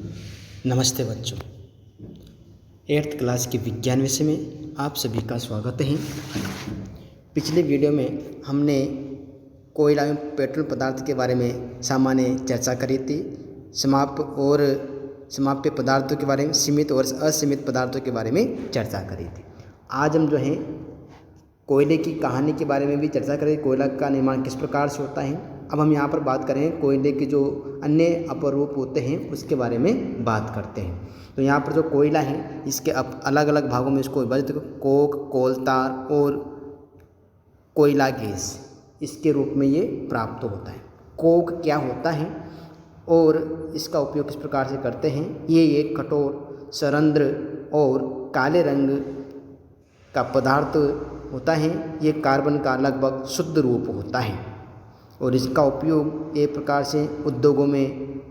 नमस्ते बच्चों। 8th class के विज्ञान विषय में आप सभी का स्वागत है। पिछले वीडियो में हमने कोयला एवं पेट्रोल पदार्थ के बारे में सामान्य चर्चा करी थी। समाप्य पदार्थों के बारे में, सीमित और असीमित पदार्थों के बारे में चर्चा करी थी। आज हम कोयले की कहानी के बारे में भी चर्चा करें। कोयला का निर्माण किस प्रकार से होता है। अब हम यहाँ पर बात करें कोयले के जो अन्य अपरूप होते हैं उसके बारे में बात करते हैं। तो यहाँ पर जो कोयला है इसके अलग अलग भागों में इसको विभाजित कोक, कोलतार और कोयला गैस इसके रूप में ये प्राप्त होता है। कोक क्या होता है और इसका उपयोग किस प्रकार से करते हैं। ये एक कठोर, सरंध्र और काले रंग का पदार्थ होता है। ये कार्बन का लगभग शुद्ध रूप होता है और इसका उपयोग एक प्रकार से उद्योगों में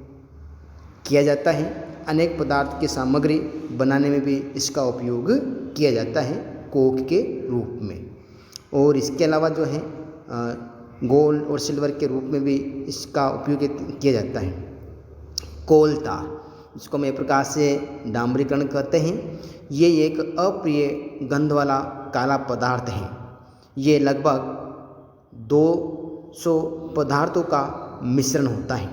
किया जाता है। अनेक पदार्थ की सामग्री बनाने में भी इसका उपयोग किया जाता है कोक के रूप में। और इसके अलावा गोल्ड और सिल्वर के रूप में भी इसका उपयोग किया जाता है। कोलतार, इसको हम एक प्रकार से डामरीकरण कहते हैं। ये एक अप्रिय गंध वाला काला पदार्थ है। ये लगभग 200 पदार्थों का मिश्रण होता है।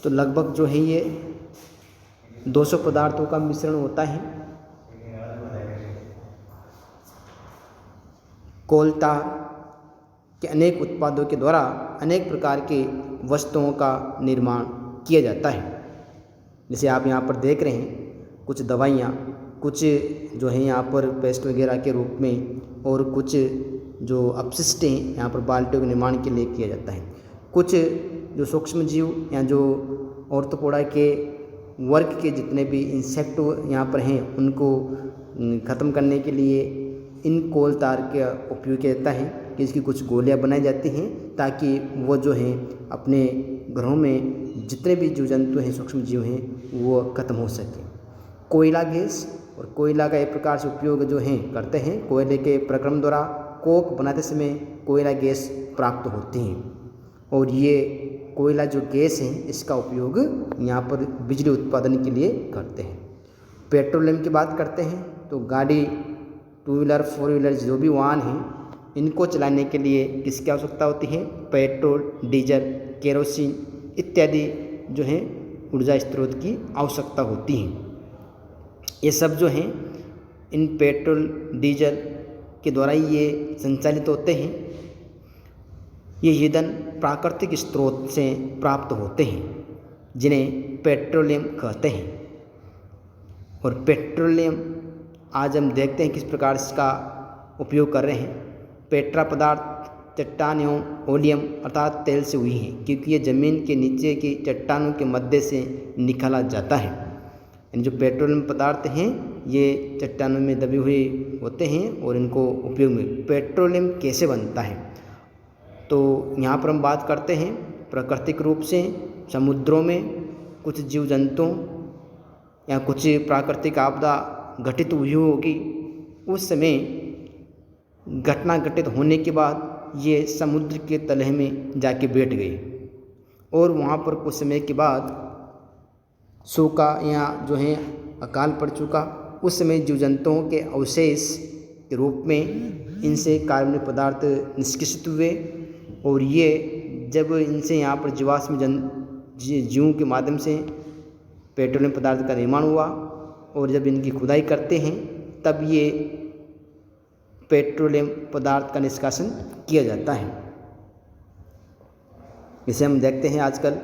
तो लगभग ये 200 पदार्थों का मिश्रण होता है। कोलतार के अनेक उत्पादों के द्वारा अनेक प्रकार की वस्तुओं का निर्माण किया जाता है। जैसे आप यहाँ पर देख रहे हैं कुछ दवाइयाँ, कुछ यहाँ पर पेस्ट वगैरह के रूप में, और कुछ जो अपशिष्ट हैं यहाँ पर बाल्टियों के निर्माण के लिए किया जाता है। कुछ जो सूक्ष्म जीव या जो ऑर्थोपोडा के वर्ग के जितने भी इंसेक्ट यहाँ पर हैं उनको ख़त्म करने के लिए इन कोलतार का उपयोग किया जाता है कि इसकी कुछ गोलियाँ बनाई जाती हैं ताकि वो अपने घरों में जितने भी जीव जंतु हैं, सूक्ष्म जीव हैं, वो ख़त्म हो सके। कोयला गैस और कोयला का एक प्रकार से उपयोग करते हैं। कोयले के प्रक्रम द्वारा कोक बनाते समय कोयला गैस प्राप्त होती हैं और ये कोयला जो गैस है इसका उपयोग यहाँ पर बिजली उत्पादन के लिए करते हैं। पेट्रोलियम की बात करते हैं तो गाड़ी, 2 व्हीलर, 4 व्हीलर जो भी वाहन हैं इनको चलाने के लिए किसकी आवश्यकता होती है। पेट्रोल, डीजल, केरोसिन इत्यादि ऊर्जा स्रोत की आवश्यकता होती हैं। ये सब इन पेट्रोल, डीजल के द्वारा ही ये संचालित होते हैं। ये ईंधन प्राकृतिक स्रोत से प्राप्त होते हैं जिन्हें पेट्रोलियम कहते हैं। और पेट्रोलियम आज हम देखते हैं किस प्रकार इसका उपयोग कर रहे हैं। पेट्रा पदार्थ चट्टान एवं ओलियम अर्थात तेल से हुई है, क्योंकि ये ज़मीन के नीचे की चट्टानों के मध्य से निकाला जाता है। जो पेट्रोलियम पदार्थ हैं ये चट्टानों में दबे हुए होते हैं और इनको उपयोग में पेट्रोलियम कैसे बनता है तो यहाँ पर हम बात करते हैं प्राकृतिक रूप से समुद्रों में कुछ जीव जंतुओं या कुछ प्राकृतिक आपदा घटित हुई होगी। उस समय घटना घटित होने के बाद ये समुद्र के तलह में जाके बैठ गए और वहाँ पर कुछ समय के बाद सूखा या अकाल पड़ चुका। उस समय जीव जंतुओं के अवशेष के रूप में इनसे कार्बनिक पदार्थ निष्कासित हुए और ये जब इनसे यहाँ पर जीवाश्म जीवों के माध्यम से पेट्रोलियम पदार्थ का निर्माण हुआ और जब इनकी खुदाई करते हैं तब ये पेट्रोलियम पदार्थ का निष्कासन किया जाता है। इसे हम देखते हैं आजकल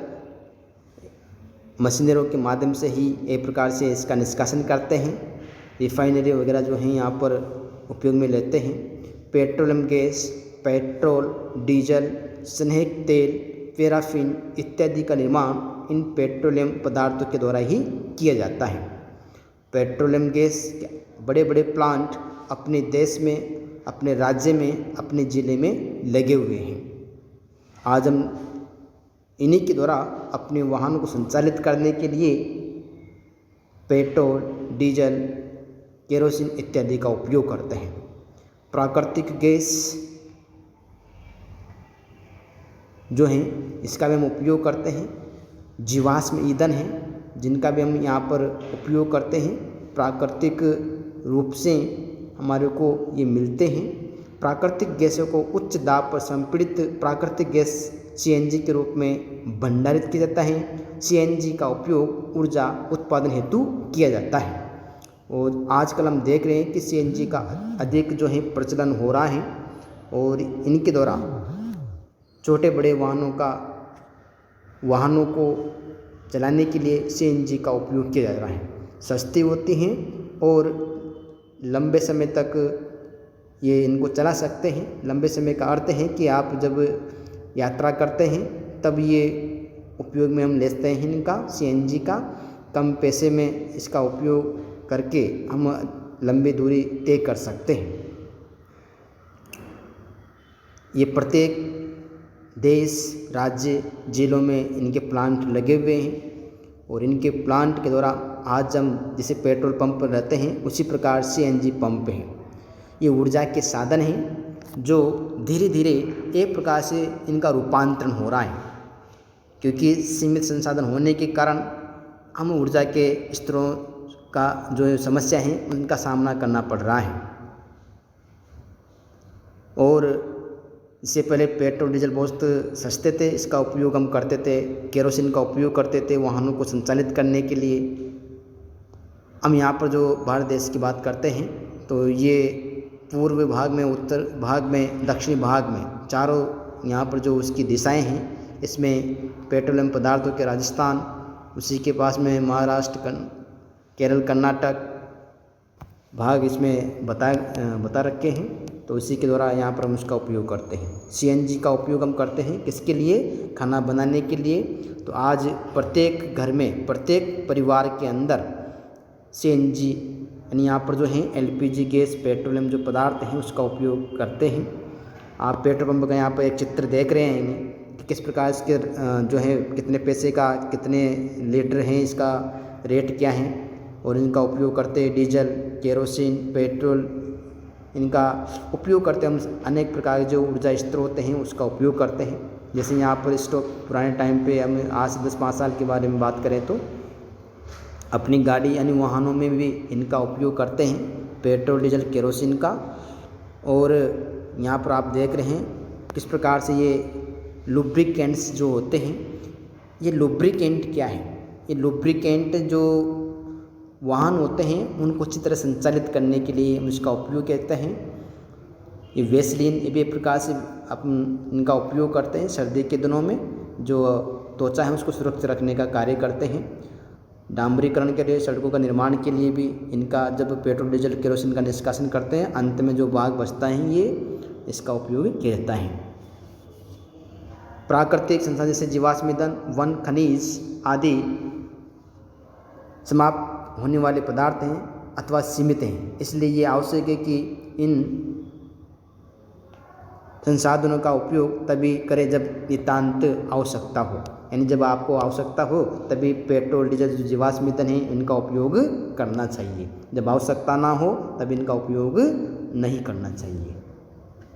मशीनरों के माध्यम से ही एक प्रकार से इसका निष्कासन करते हैं। रिफाइनरी वगैरह यहाँ पर उपयोग में लेते हैं। पेट्रोलियम गैस, पेट्रोल, डीजल, स्नेहक तेल, पैराफिन इत्यादि का निर्माण इन पेट्रोलियम पदार्थों के द्वारा ही किया जाता है। पेट्रोलियम गैस बड़े बड़े प्लांट अपने देश में, अपने राज्य में, अपने ज़िले में लगे हुए हैं। आज हम इन्हीं के द्वारा अपने वाहनों को संचालित करने के लिए पेट्रोल, डीजल, केरोसिन इत्यादि का उपयोग करते हैं। प्राकृतिक गैस जो हैं इसका भी हम उपयोग करते हैं। जीवाश्म ईंधन हैं जिनका भी हम यहाँ पर उपयोग करते हैं। प्राकृतिक रूप से हमारे को ये मिलते हैं। प्राकृतिक गैसों को उच्च दाब पर संपीड़ित प्राकृतिक गैस सीएनजी के रूप में भंडारित किया जाता है। सीएनजी का उपयोग ऊर्जा उत्पादन हेतु किया जाता है और आजकल हम देख रहे हैं कि सीएनजी का अधिक जो है प्रचलन हो रहा है और इनके द्वारा छोटे बड़े वाहनों को चलाने के लिए सीएनजी का उपयोग किया जा रहा है। सस्ती होती हैं और लंबे समय तक ये इनको चला सकते हैं। लंबे समय का अर्थ है कि आप जब यात्रा करते हैं तब ये उपयोग में हम लेते हैं इनका सीएनजी का। कम पैसे में इसका उपयोग करके हम लंबी दूरी तय कर सकते हैं। ये प्रत्येक देश, राज्य, जिलों में इनके प्लांट लगे हुए हैं और इनके प्लांट के द्वारा आज हम जैसे पेट्रोल पंप पर रहते हैं उसी प्रकार सीएनजी पंप हैं। ये ऊर्जा के साधन हैं जो धीरे धीरे एक प्रकार से इनका रूपांतरण हो रहा है, क्योंकि सीमित संसाधन होने के कारण हम ऊर्जा के स्तरों का जो समस्या है उनका सामना करना पड़ रहा है। और इससे पहले पेट्रोल डीजल बहुत सस्ते थे, इसका उपयोग हम करते थे। केरोसिन का उपयोग करते थे वाहनों को संचालित करने के लिए। हम यहाँ पर जो भारत देश की बात करते हैं तो ये पूर्व भाग में, उत्तर भाग में, दक्षिणी भाग में चारों यहाँ पर जो उसकी दिशाएं हैं इसमें पेट्रोलियम पदार्थों के राजस्थान, उसी के पास में महाराष्ट्र, केरल, कर्नाटक भाग इसमें बता रखे हैं। तो इसी के द्वारा यहाँ पर हम उसका उपयोग करते हैं। सीएनजी का उपयोग हम करते हैं किसके लिए? खाना बनाने के लिए। तो आज प्रत्येक घर में, प्रत्येक परिवार के अंदर सीएनजी यानी यहाँ पर जो है एलपीजी गैस, पेट्रोलियम जो पदार्थ हैं उसका उपयोग करते हैं। आप पेट्रोल पंप का यहाँ पर एक चित्र देख रहे हैं कि किस प्रकार इसके जो है कितने पैसे का, कितने लीटर हैं, इसका रेट क्या है और इनका उपयोग करते हैं। डीजल, केरोसिन, पेट्रोल, इनका उपयोग करते हैं हम। अनेक प्रकार के जो ऊर्जा स्रोत हैं उसका उपयोग करते हैं। जैसे यहाँ पर स्टोव पुराने टाइम पे हम आज से 10-5 साल के बारे में बात करें तो अपनी गाड़ी यानी वाहनों में भी इनका उपयोग करते हैं, पेट्रोल, डीजल, केरोसिन का। और यहाँ पर आप देख रहे हैं किस प्रकार से ये लुब्रिकेंट्स जो होते हैं। ये लुब्रिकेंट क्या है? ये लुब्रिकेंट जो वाहन होते हैं उनको अच्छी तरह संचालित करने के लिए हम इसका उपयोग करते हैं। ये वैसलीन, ये भी एक प्रकार से अपन इनका उपयोग करते हैं सर्दी के दिनों में। जो त्वचा है उसको सुरक्षित रखने का कार्य करते हैं। डामरीकरण के लिए, सड़कों का निर्माण के लिए भी इनका जब पेट्रोल, डीजल, केरोसिन का निष्कासन करते हैं अंत में जो भाग बचता है ये इसका उपयोग किया जाता है। प्राकृतिक संसाधन जैसे जीवाश्म ईंधन, वन, खनिज आदि समाप्त होने वाले पदार्थ हैं अथवा सीमित हैं। इसलिए ये आवश्यक है कि इन संसाधनों का उपयोग तभी करें जब नितांत आवश्यकता हो, यानी जब आपको आवश्यकता हो तभी पेट्रोल, डीजल, जो जीवाश्म ईंधन है इनका उपयोग करना चाहिए। जब आवश्यकता ना हो तब इनका उपयोग नहीं करना चाहिए।